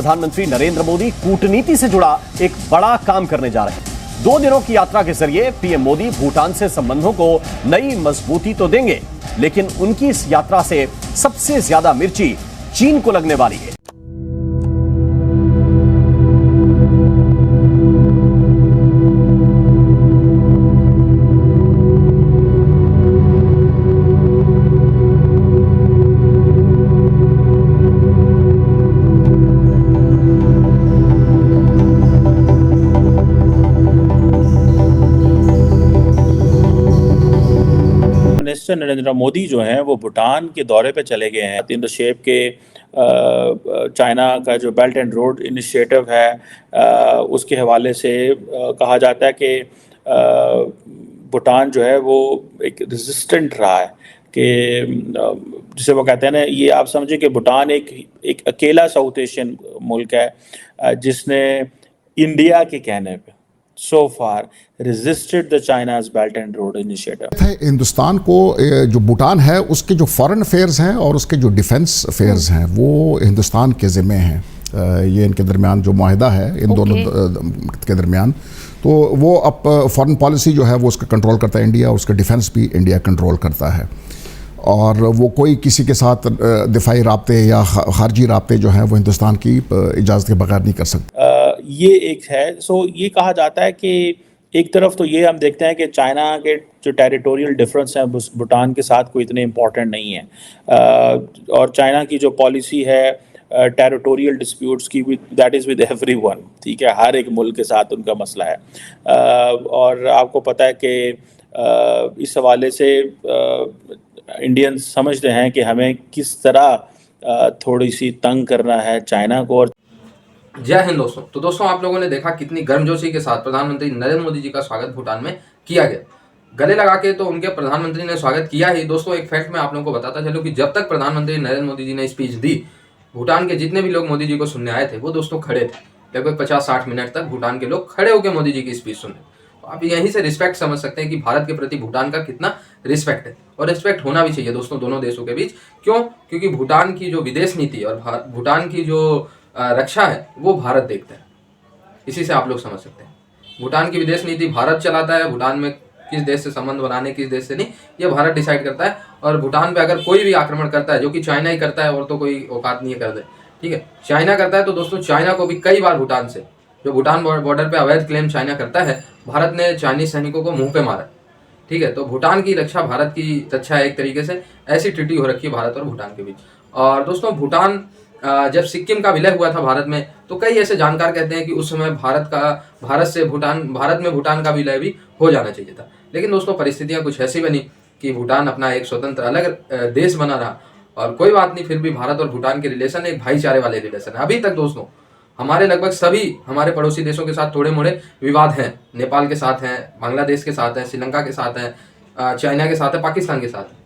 प्रधानमंत्री नरेंद्र मोदी कूटनीति से जुड़ा एक बड़ा काम करने जा रहे हैं। 2 दिनों की यात्रा के जरिए पीएम मोदी भूटान से संबंधों को नई मजबूती तो देंगे, लेकिन उनकी इस यात्रा से सबसे ज्यादा मिर्ची चीन को लगने वाली है। मिनिस्टर नरेंद्र मोदी जो हैं वो भूटान के दौरे पे चले गए हैं। इन द शेप के चाइना का जो बेल्ट एंड रोड इनिशिएटिव है उसके हवाले से कहा जाता है कि भूटान जो है वो एक रेजिस्टेंट रहा है कि जिसे वो कहते हैं ना, ये आप समझिए कि भूटान एक अकेला साउथ एशियन मुल्क है जिसने इंडिया के कहने पे so far resisted the China's Belt and Road Initiative। Hindustan को जो भूटान है उसके जो फॉरेन अफेयर्स हैं और उसके जो डिफेंस अफेयर्स हैं वो हिंदुस्तान के ज़िम्मे हैं। ये इनके दरमियान जो मुआहदा है इन दोनों के दरमियान, तो वो अब फॉरेन पॉलिसी जो है वो उसका कंट्रोल करता है इंडिया, और उसका डिफेंस भी इंडिया कंट्रोल करता है। और वो कोई किसी के साथ दिफाई राब्ते या खारजी राब्ते जो हैं वो हिंदुस्तान की इजाज़त के बगैर नहीं कर सकते। ये एक है। ये कहा जाता है कि एक तरफ तो ये हम देखते हैं कि चाइना के जो टेरिटोरियल डिफरेंस हैं भूटान के साथ कोई इतने इम्पोर्टेंट नहीं है, और चाइना की जो पॉलिसी है टेरिटोरियल डिस्प्यूट्स की दैट इज़ विद एवरीवन, ठीक है, हर एक मुल्क के साथ उनका मसला है। और आपको पता है कि इस हवाले से इंडियंस समझते हैं कि हमें किस तरह थोड़ी सी तंग करना है चाइना को। और जय हिंद दोस्तों। तो दोस्तों, आप लोगों ने देखा कितनी गर्मजोशी के साथ प्रधानमंत्री नरेंद्र मोदी जी का स्वागत भूटान में किया गया। गले लगा के तो उनके प्रधानमंत्री ने स्वागत किया ही। दोस्तों, एक फैक्ट मैं आप लोगों को बताता चलूं कि जब तक प्रधानमंत्री नरेंद्र मोदी जी ने स्पीच दी, भूटान के जितने भी लोग मोदी जी को सुनने आए थे वो दोस्तों खड़े थे। लगभग 50-60 मिनट तक भूटान के लोग खड़े होकर मोदी जी की स्पीच सुने। तो आप यहीं से रिस्पेक्ट समझ सकते हैं कि भारत के प्रति भूटान का कितना रिस्पेक्ट है, और रिस्पेक्ट होना भी चाहिए दोस्तों दोनों देशों के बीच। क्यों? क्योंकि भूटान की जो विदेश नीति और भूटान की जो रक्षा है वो भारत देखता है। इसी से आप लोग समझ सकते हैं भूटान की विदेश नीति भारत चलाता है। भूटान में किस देश से संबंध बनाने, किस देश से नहीं, ये भारत डिसाइड करता है। और भूटान पे अगर कोई भी आक्रमण करता है, जो कि चाइना ही करता है और तो कोई औकात नहीं है कर दे, ठीक है, चाइना करता है, तो दोस्तों चाइना को भी कई बार भूटान से, जो भूटान बॉर्डर पे अवैध क्लेम चाइना करता है, भारत ने चाइनीज सैनिकों को मुंह पे मारा, ठीक है। तो भूटान की रक्षा भारत की रक्षा है। एक तरीके से ऐसी ट्रीटी हो रखी है भारत और भूटान के बीच। और दोस्तों, भूटान जब सिक्किम का विलय हुआ था भारत में, तो कई ऐसे जानकार कहते हैं कि उस समय भारत में भूटान का विलय भी हो जाना चाहिए था। लेकिन दोस्तों, परिस्थितियां कुछ ऐसी बनी कि भूटान अपना एक स्वतंत्र अलग देश बना रहा। और कोई बात नहीं, फिर भी भारत और भूटान के रिलेशन एक भाईचारे वाले रिलेशन है। अभी तक दोस्तों हमारे लगभग सभी हमारे पड़ोसी देशों के साथ थोड़े मोड़े विवाद हैं। नेपाल के साथ हैं, बांग्लादेश के साथ हैं, श्रीलंका के साथ हैं, चाइना के साथ है, पाकिस्तान के साथ है,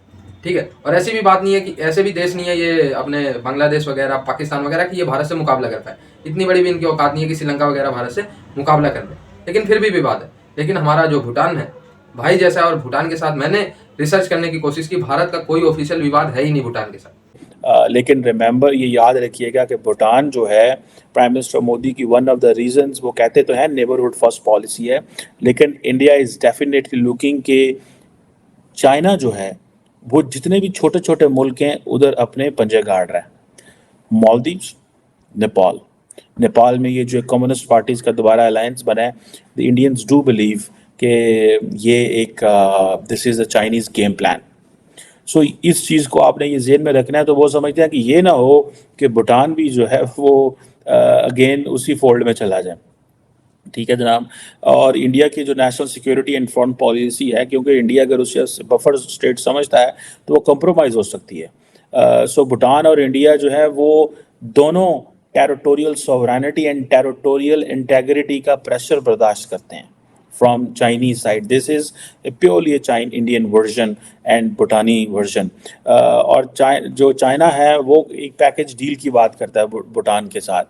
ठीक है। और ऐसी भी बात नहीं है कि ऐसे भी देश नहीं है ये अपने बांग्लादेश वगैरह, पाकिस्तान वगैरह की ये भारत से मुकाबला कर पाए। इतनी बड़ी भी इनकी औकात नहीं है कि श्रीलंका वगैरह भारत से मुकाबला कर ले, लेकिन फिर भी विवाद है। लेकिन हमारा जो भूटान है भाई जैसा है, और भूटान के साथ मैंने रिसर्च करने की कोशिश की, भारत का कोई ऑफिशियल विवाद है ही नहीं भूटान के साथ। लेकिन रिमेंबर, ये याद रखिएगा कि भूटान जो है, प्राइम मिनिस्टर मोदी की वन ऑफ द रीजंस, वो कहते तो हैं नेबरहुड फर्स्ट पॉलिसी है, लेकिन इंडिया इज़ डेफिनेटली लुकिंग के चाइना जो है वो जितने भी छोटे छोटे मुल्क हैं उधर अपने पंजे गाड़ रहा है। मालदीव्स, नेपाल में ये जो कम्युनिस्ट पार्टीज़ का दोबारा अलायंस बना है, द इंडियंस डू बिलीव कि ये एक this is a Chinese game plan. So इस चीज़ को आपने ये जेहन में रखना है। तो वो समझते हैं कि ये ना हो कि भूटान भी जो है वो अगेन उसी फोल्ड में चला जाए, ठीक है जनाब। और इंडिया की जो national security and foreign policy है, क्योंकि इंडिया अगर उसे बफर स्टेट समझता है तो वो कंप्रोमाइज़ हो सकती है। सो भूटान और इंडिया जो है वो दोनों territorial sovereignty and territorial integrity का प्रेशर बर्दाश्त करते हैं from Chinese side. This is purely a Indian version and Bhutani version. और जो चाइना है वो एक पैकेज डील की बात करता है भूटान के साथ,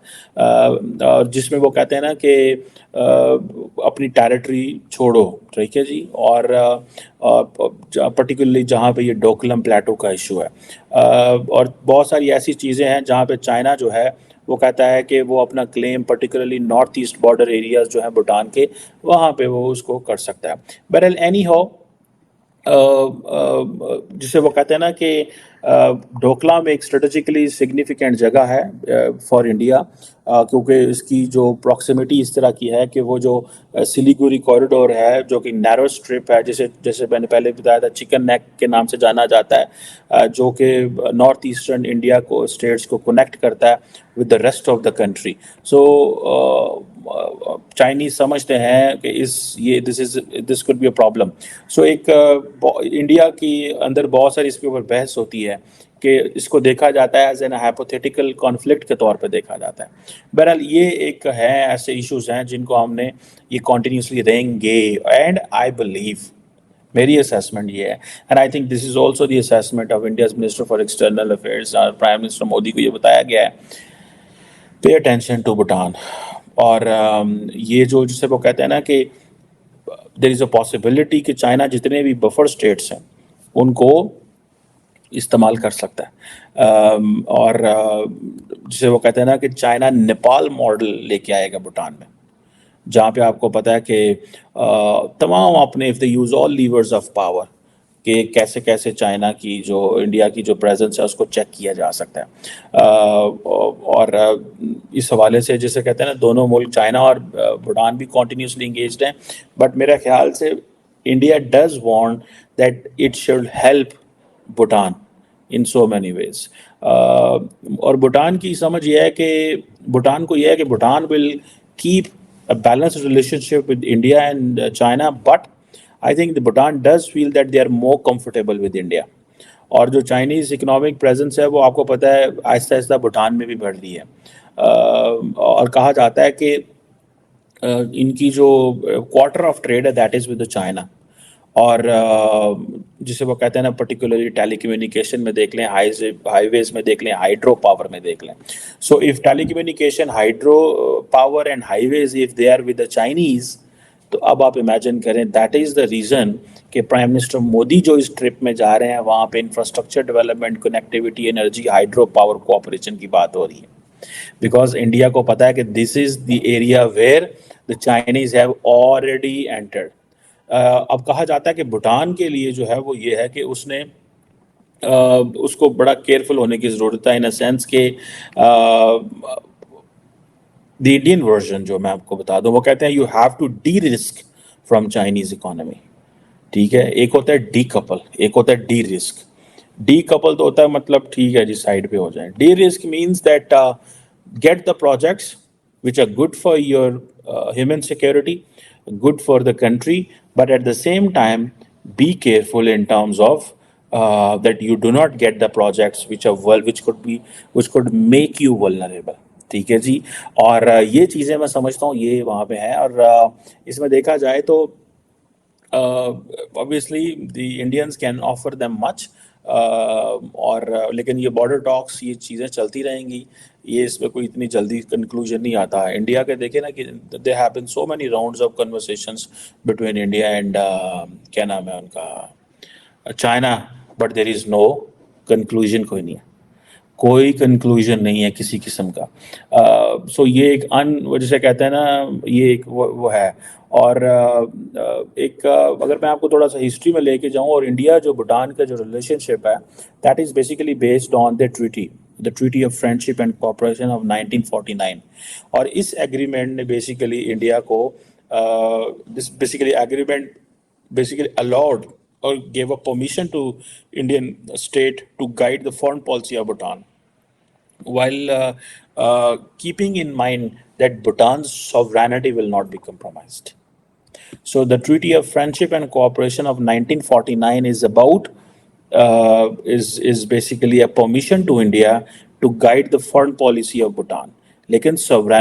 जिसमें वो कहते हैं ना कि अपनी टेरिटरी छोड़ो, ठीक है जी, और पर्टिकुलरली जहाँ पे ये डोकलम प्लेटो का इशू है, और बहुत सारी ऐसी चीज़ें हैं जहाँ पे चाइना जो है वो कहता है कि वो अपना claim particularly north east border areas जो हैं भूटान के, वहाँ पे वो उसको कर सकता है। बहरहाल एनी हाउ, जिसे वो कहते हैं ना कि ढोकला में एक स्ट्रेटेजिकली सिग्निफिकेंट जगह है फॉर इंडिया, क्योंकि इसकी जो प्रॉक्सिमिटी इस तरह की है कि वो जो सिलीगुड़ी कॉरिडोर है जो कि नैरो स्ट्रिप है, जैसे जैसे मैंने पहले बताया था चिकन नेक के नाम से जाना जाता है, जो कि नॉर्थ ईस्टर्न इंडिया को स्टेट्स को कनेक्ट करता है with the rest of the country. So Chinese समझते हैं कि this could be a problem. So एक इंडिया की अंदर बहुत सारी इसके ऊपर बहस होती है कि इसको देखा जाता है एज एन हाइपोथेटिकल कॉन्फ्लिक्ट के तौर पे देखा जाता है। बहरहाल ये एक है, ऐसे इश्यूज हैं जिनको हमने ये कॉन्टीन्यूसली रहेंगे, एंड आई बिलीव, मेरी असेसमेंट ये है, and I think this is also the assessment of India's minister for external affairs, prime minister Modi को ये बताया गया है, पे अटेंशन टू भूटान। और ये जो जिसे वो कहते हैं ना कि देयर इज़ अ पॉसिबिलिटी कि चाइना जितने भी बफर स्टेट्स हैं उनको इस्तेमाल कर सकता है, और जिसे वो कहते हैं ना कि चाइना नेपाल मॉडल लेके आएगा भूटान में, जहाँ पे आपको पता है कि तमाम अपने if they use all levers of power कि कैसे कैसे चाइना की जो इंडिया की जो प्रेजेंस है उसको चेक किया जा सकता है। और इस हवाले से जैसे कहते हैं ना, दोनों मुल्क चाइना और भूटान भी कॉन्टीन्यूसली इंगेज्ड हैं, बट मेरे ख्याल से India does want that it should help Bhutan in so many ways. और भूटान की समझ ये है कि भूटान को यह है कि Bhutan will keep a balanced relationship with India and China, but I think the Bhutan does feel that they are more comfortable with India. और जो चाइनीज़ इकोनॉमिक प्रेजेंस है वो आपको पता है आहिस्ता आहिस्ता भूटान में भी बढ़ रही है, और कहा जाता है कि इनकी जो क्वार्टर ऑफ ट्रेड है दैट इज़ विद चाइना। और जिसे वो कहते हैं ना, पर्टिकुलरली टेलीकम्युनिकेशन में देख लें, हाईवेज में देख लें, हाइड्रो पावर में देख लें। So if telecommunication, hydro power and highways if they are with the Chinese, तो अब आप इमेजिन करें दैट इज़ द रीज़न कि प्राइम मिनिस्टर मोदी जो इस ट्रिप में जा रहे हैं वहाँ पे infrastructure development, connectivity, energy, hydro power cooperation की बात हो रही है, बिकॉज इंडिया को पता है कि this is the area where the Chinese have already entered. अब कहा जाता है कि भूटान के लिए जो है वो ये है कि उसने उसको बड़ा केयरफुल होने की ज़रूरत है, इन अ सेंस के द इंडियन वर्जन जो मैं आपको बता दूं, वो कहते हैं you have to derisk from Chinese economy. ठीक है, एक होता है डी कपल, एक होता है डी रिस्क। डी कपल तो होता है मतलब ठीक है जी साइड पे हो जाए, D risk means that get the projects which are good for your human security, good for the country, but at the same time be careful in terms of that you do not get the projects which are which could make you vulnerable। ठीक है जी, और ये चीज़ें मैं समझता हूँ ये वहाँ पे हैं। और इसमें देखा जाए तो obviously the Indians can offer them much, और लेकिन ये बॉर्डर टॉक्स, ये चीज़ें चलती रहेंगी, ये इसमें कोई इतनी जल्दी कंक्लूजन नहीं आता है। इंडिया के देखे ना कि they have been so many rounds of conversations between India and क्या नाम है उनका, China, but there is no conclusion, कोई नहीं है, कोई कंक्लूजन नहीं है किसी किस्म का। सो ये एक जिसे कहते हैं ना, ये एक वो है। और एक अगर मैं आपको थोड़ा सा हिस्ट्री में लेके जाऊं, और इंडिया जो भूटान का जो रिलेशनशिप है that is basically based on the treaty of friendship and cooperation of 1949। और इस एग्रीमेंट ने बेसिकली इंडिया को this basically agreement basically allowed or gave a permission to Indian state to guide the foreign policy of Bhutan, while keeping in mind that Bhutan's sovereignty will not be compromised. So the Treaty of Friendship and Cooperation of 1949 is about is basically a permission to India to guide the foreign policy of Bhutan. लेकिन sovereignty